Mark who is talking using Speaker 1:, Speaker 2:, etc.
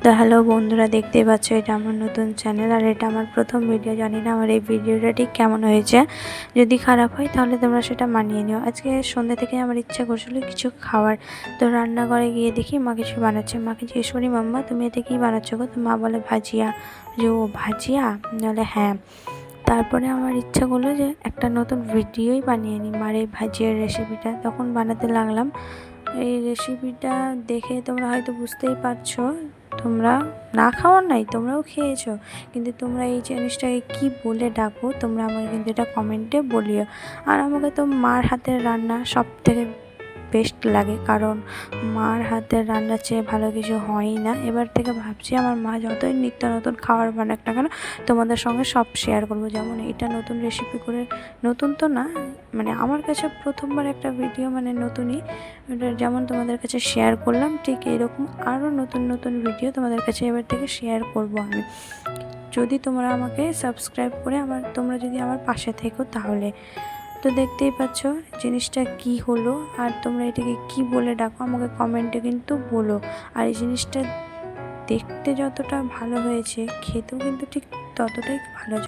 Speaker 1: তো হ্যালো বন্ধুরা, দেখতেই পাচ্ছ এটা আমার নতুন চ্যানেল আর এটা আমার প্রথম ভিডিও। জানি না আমার এই ভিডিওটা ঠিক কেমন হয়েছে, যদি খারাপ হয় তাহলে তোমরা সেটা মানিয়ে নিও। আজকে সন্ধ্যা থেকে আমার ইচ্ছা করছিল কিছু খাওয়ার, তো রান্নাঘরে গিয়ে দেখি মা কিছু বানাচ্ছে। মাকে জিজ্ঞেস করি, মাম্মা তুমি এতে কী বানাচ্ছ গো? তো মা বলে ভাজিয়া। যে ও ভাজিয়া, নাহলে হ্যাঁ। তারপরে আমার ইচ্ছা করলো যে একটা নতুন ভিডিওই বানিয়ে নিই মার এই ভাজিয়ার রেসিপিটা। তখন বানাতে লাগলাম। এই রেসিপিটা দেখে তোমরা হয়তো বুঝতেই পারছো, তোমরা না খাওয়ার নাই, তোমরাও খেয়েছো, কিন্তু তোমরা এই জিনিসটাকে কি বলে ডাকো তোমরা আমাকে কিন্তু এটা কমেন্টে বলিও। আর আমাকে তো মার হাতের রান্না সব থেকে বেস্ট লাগে, কারণ মার হাতের রান্নার চেয়ে ভালো কিছু হয়ই না। এবার থেকে ভাবছি আমার মা যতই নিত্য নতুন খাবার বানাক না কেন তোমাদের সঙ্গে সব শেয়ার করবো। যেমন এটা নতুন রেসিপি করে, নতুন তো না, মানে আমার কাছে প্রথমবার একটা ভিডিও, মানে নতুনই, ওটা যেমন তোমাদের কাছে শেয়ার করলাম ঠিক এরকম আরও নতুন নতুন ভিডিও তোমাদের কাছে এবার থেকে শেয়ার করব আমি, যদি তোমরা আমাকে সাবস্ক্রাইব করে তোমরা যদি আমার পাশে থেকো তাহলে। তো দেখতেই পাচ্ছ জিনিসটা কি হলো, আর তোমরা এটাকে কি বলে ডাকো আমাকে কমেন্টে কিন্তু বলো। আর এই জিনিসটা দেখতে যতটা ভালো হয়েছে, খেতেও কিন্তু ঠিক ততটাই ভালো।